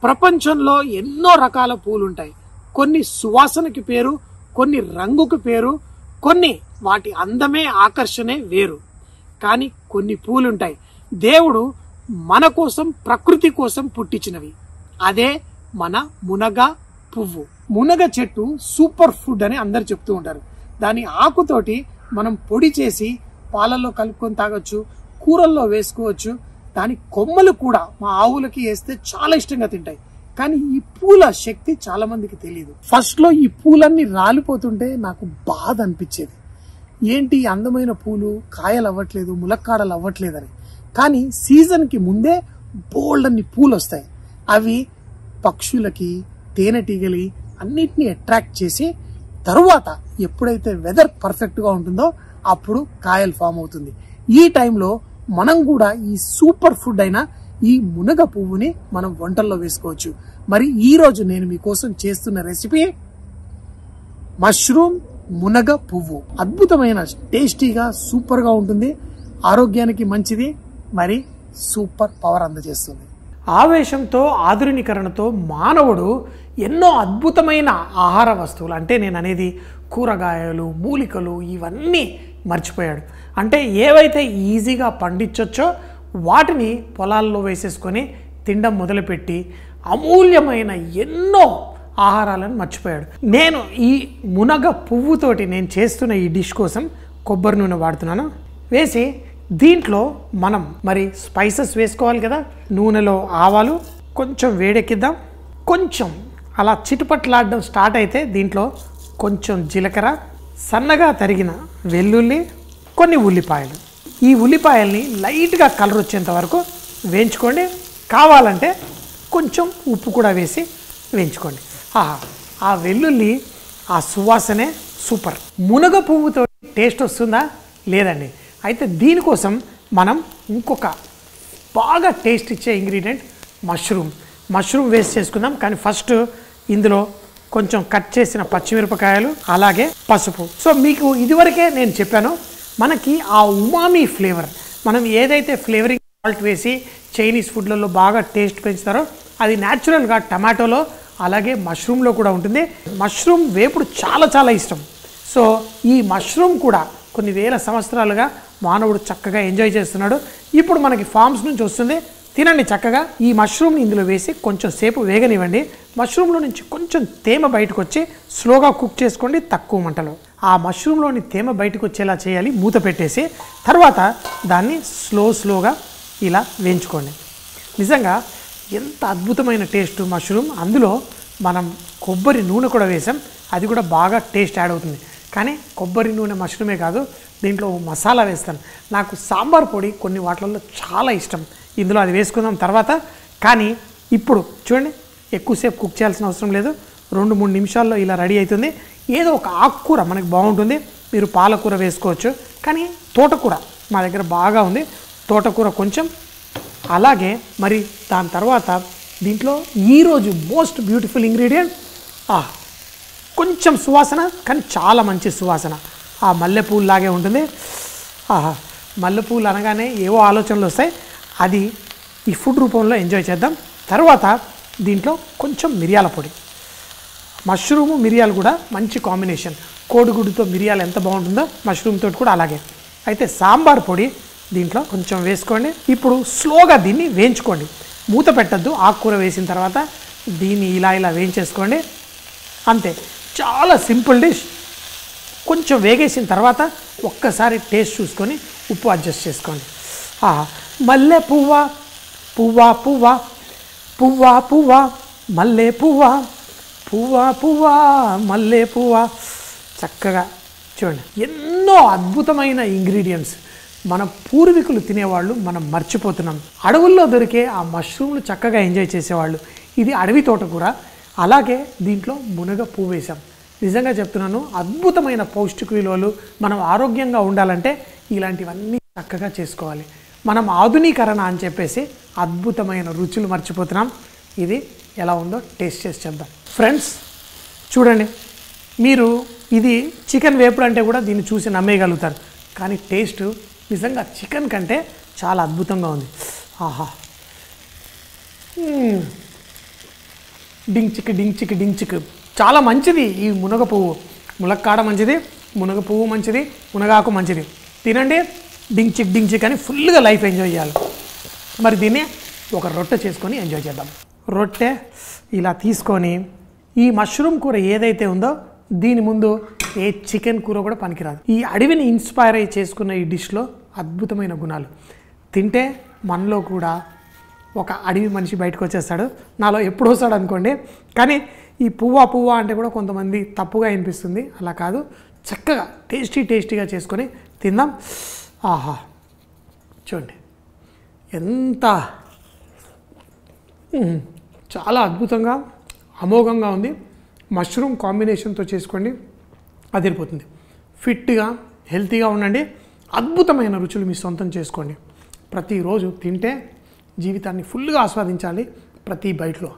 ప్రపంచంలో ఎన్నో రకాల పూలు ఉంటాయి. కొన్ని సువాసనకి పేరు, కొన్ని రంగుకి పేరు, కొన్ని వాటి అందమే ఆకర్షణే వేరు. కానీ కొన్ని పూలుంటాయి దేవుడు మన కోసం, ప్రకృతి కోసం పుట్టించినవి. అదే మన మునగ పువ్వు. మునగ చెట్టు సూపర్ ఫుడ్ అని అందరు చెప్తూ ఉంటారు. దాని ఆకుతోటి మనం పొడి చేసి పాలల్లో కలుపుకొని తాగొచ్చు, కూరల్లో వేసుకోవచ్చు. దాని కొమ్మలు కూడా మా ఆవులకి వేస్తే చాలా ఇష్టంగా తింటాయి. కానీ ఈ పూల శక్తి చాలా మందికి తెలియదు. ఫస్ట్ లో ఈ పూలన్నీ రాలిపోతుంటే నాకు బాధ అనిపించేది. ఏంటి అందమైన పూలు కాయలు అవ్వట్లేదు, ములక్కాడలు అవ్వట్లేదని. కానీ సీజన్ కి ముందే బోల్డ్ అన్ని పూలు వస్తాయి. అవి పక్షులకి, తేనెటీగలి అన్నిటినీ అట్రాక్ట్ చేసి తరువాత ఎప్పుడైతే వెదర్ పర్ఫెక్ట్ గా ఉంటుందో అప్పుడు కాయలు ఫామ్ అవుతుంది. ఈ టైంలో మనం కూడా ఈ సూపర్ ఫుడ్ అయిన ఈ మునగ పువ్వుని మనం వంటల్లో వేసుకోవచ్చు. మరి ఈ రోజు నేను మీకోసం చేస్తున్న రెసిపీ మష్రూమ్ మునగ పువ్వు. అద్భుతమైన టేస్టీగా సూపర్ గా ఉంటుంది, ఆరోగ్యానికి మంచిది, మరి సూపర్ పవర్ అందజేస్తుంది. ఆవేశంతో, ఆధునికరణతో మానవుడు ఎన్నో అద్భుతమైన ఆహార వస్తువులు, అంటే నేను అనేది కూరగాయలు, మూలికలు ఇవన్నీ మర్చిపోయాడు. అంటే ఏవైతే ఈజీగా పండించొచ్చో వాటిని పొలాల్లో వేసేసుకొని తినడం మొదలుపెట్టి అమూల్యమైన ఎన్నో ఆహారాలను మర్చిపోయాడు. నేను ఈ మునగ పువ్వుతోటి నేను చేస్తున్న ఈ డిష్ కోసం కొబ్బరి నూనె వాడుతున్నాను. వేసి దీంట్లో మనం మరి స్పైసెస్ వేసుకోవాలి కదా. నూనెలో ఆవాలు కొంచెం వేడెక్కిద్దాం. కొంచెం అలా చిటుపట్లాడడం స్టార్ట్ అయితే దీంట్లో కొంచెం జీలకర్ర, సన్నగా తరిగిన వెల్లుల్లి, కొన్ని ఉల్లిపాయలు. ఈ ఉల్లిపాయల్ని లైట్గా కలర్ వచ్చేంత వరకు వేయించుకోండి. కావాలంటే కొంచెం ఉప్పు కూడా వేసి వేయించుకోండి. ఆ వెల్లుల్లి ఆ సువాసనే సూపర్. మునగ పువ్వుతో టేస్ట్ వస్తుందా? లేదండి. అయితే దీనికోసం మనం ఇంకొక బాగా టేస్ట్ ఇచ్చే ఇంగ్రీడియంట్ మష్రూమ్ వేస్ట్ చేసుకుందాం. కానీ ఫస్ట్ ఇందులో కొంచెం కట్ చేసిన పచ్చిమిరపకాయలు, అలాగే పసుపు. సో మీకు ఇదివరకే నేను చెప్పాను, మనకి ఆ ఉమామీ ఫ్లేవర్, మనం ఏదైతే ఫ్లేవరింగ్ సాల్ట్ వేసి చైనీస్ ఫుడ్లలో బాగా టేస్ట్ పెంచుతారో అది న్యాచురల్గా టమాటోలో అలాగే మష్రూమ్లో కూడా ఉంటుంది. మష్రూమ్ వేపుడు చాలా చాలా ఇష్టం. సో ఈ మష్రూమ్ కూడా కొన్ని వేల సంవత్సరాలుగా మానవుడు చక్కగా ఎంజాయ్ చేస్తున్నాడు. ఇప్పుడు మనకి ఫార్మ్స్ నుంచి వస్తుంది, తినండి చక్కగా. ఈ మష్రూమ్ని ఇందులో వేసి కొంచెం సేపు వేగనివ్వండి. మష్రూమ్లో నుంచి కొంచెం తేమ బయటకు వచ్చి స్లోగా కుక్ చేసుకోండి, తక్కువ మంటలో. ఆ మష్రూమ్లోని తేమ బయటకు వచ్చేలా చేయాలి. మూత పెట్టేసి తర్వాత దాన్ని స్లోగా ఇలా వేయించుకోండి. నిజంగా ఎంత అద్భుతమైన టేస్ట్ మష్రూమ్. అందులో మనం కొబ్బరి నూనె కూడా వేసాం, అది కూడా బాగా టేస్ట్ యాడ్ అవుతుంది. కానీ కొబ్బరి నూనె మష్రూమే కాదు, దీంట్లో మసాలా వేస్తాను. నాకు సాంబార్ పొడి కొన్ని వాటిల్లో చాలా ఇష్టం, ఇందులో అది వేసుకుందాం తర్వాత. కానీ ఇప్పుడు చూడండి, ఎక్కువసేపు కుక్ చేయాల్సిన అవసరం లేదు. 2-3 నిమిషాల్లో ఇలా రెడీ అవుతుంది. ఏదో ఒక ఆకుకూర మనకి బాగుంటుంది, మీరు పాలకూర వేసుకోవచ్చు. కానీ తోటకూర మా దగ్గర బాగా ఉంది, తోటకూర కొంచెం. అలాగే మరి దాని తర్వాత దీంట్లో ఈరోజు మోస్ట్ బ్యూటిఫుల్ ఇంగ్రీడియంట్ కొంచెం సువాసన, కానీ చాలా మంచి సువాసన, ఆ మల్లెపూలు లాగే ఉంటుంది. మల్లెపూలు అనగానే ఏవో ఆలోచనలు వస్తాయి, అది ఈ ఫుడ్ రూపంలో ఎంజాయ్ చేద్దాం. తర్వాత దీంట్లో కొంచెం మిరియాల పొడి. మష్రూము మిరియాలు కూడా మంచి కాంబినేషన్. కోడిగుడ్డుతో మిరియాలు ఎంత బాగుంటుందో మష్రూమ్ తోటి కూడా అలాగే. అయితే సాంబార్ పొడి దీంట్లో కొంచెం వేసుకోండి. ఇప్పుడు స్లోగా దీన్ని వేయించుకోండి, మూత పెట్టద్దు. ఆకుకూర వేసిన తర్వాత దీన్ని ఇలా వేయించేసుకోండి, అంతే. చాలా సింపుల్ డిష్. కొంచెం వేగేసిన తర్వాత ఒక్కసారి టేస్ట్ చూసుకొని ఉప్పు అడ్జస్ట్ చేసుకోండి. మల్లె పువ్వా పువ్వా పువ్వా పువ్వా పువ్వా మల్లె పువ్వా పువ్వా పువ్వా మల్లె పువ్వా. చక్కగా చూడండి, ఎన్నో అద్భుతమైన ఇంగ్రీడియంట్స్ మన పూర్వీకులు తినేవాళ్ళు, మనం మర్చిపోతున్నాం. అడవుల్లో దొరికే ఆ మష్రూమ్లు చక్కగా ఎంజాయ్ చేసేవాళ్ళు. ఇది అడవి తోటకూర, అలాగే దీంట్లో మునగ పువ్వు వేసాం. నిజంగా చెప్తున్నాను, అద్భుతమైన పౌష్టిక విలువలు. మనం ఆరోగ్యంగా ఉండాలంటే ఇలాంటివన్నీ చక్కగా చేసుకోవాలి. మనం ఆధునీకరణ అని చెప్పేసి అద్భుతమైన రుచులు మర్చిపోతున్నాం. ఇది ఎలా ఉందో టేస్ట్ చేసి చెప్దాం. ఫ్రెండ్స్ చూడండి, మీరు ఇది చికెన్ వేపుడు అంటే కూడా దీన్ని చూసి నమ్మేయగలుగుతారు. కానీ టేస్ట్ నిజంగా చికెన్ కంటే చాలా అద్భుతంగా ఉంది. డింగ్ చిక్ డింగ్ చిక్ డింగ్ చిక్. చాలా మంచిది ఈ మునగ పువ్వు. ములక్కాడ మంచిది, మునగ పువ్వు మంచిది, మునగాకు మంచిది. తినండి, డింగ్ చిక్ అని ఫుల్గా లైఫ్ ఎంజాయ్ చేయాలి. మరి దీన్ని ఒక రొట్టె చేసుకొని ఎంజాయ్ చేద్దాం. రొట్టె ఇలా తీసుకొని ఈ మష్రూమ్ కూర ఏదైతే ఉందో దీని ముందు ఏ చికెన్ కూర కూడా పనికిరాదు. ఈ అడవిని ఇన్స్పైర్ అయ్యి చేసుకున్న ఈ డిష్లో అద్భుతమైన గుణాలు. తింటే మనలో కూడా ఒక అడవి మనిషి బయటకు వచ్చేస్తాడు. నాలో ఎప్పుడు వస్తాడు అనుకోండి, కానీ ఈ పువ్వా అంటే కూడా కొంతమంది తప్పుగా అనిపిస్తుంది. అలా కాదు, చక్కగా టేస్టీగా చేసుకొని తిందాం. ఆహా, చూడండి ఎంత చాలా అద్భుతంగా అమోఘంగా ఉంది. మష్రూమ్ కాంబినేషన్తో చేసుకోండి, అదిరిపోతుంది. ఫిట్గా హెల్తీగా ఉండండి, అద్భుతమైన రుచులు మీ సొంతం చేసుకోండి. ప్రతిరోజు తింటే జీవితాన్ని ఫుల్గా ఆస్వాదించాలి ప్రతి బైట్లో.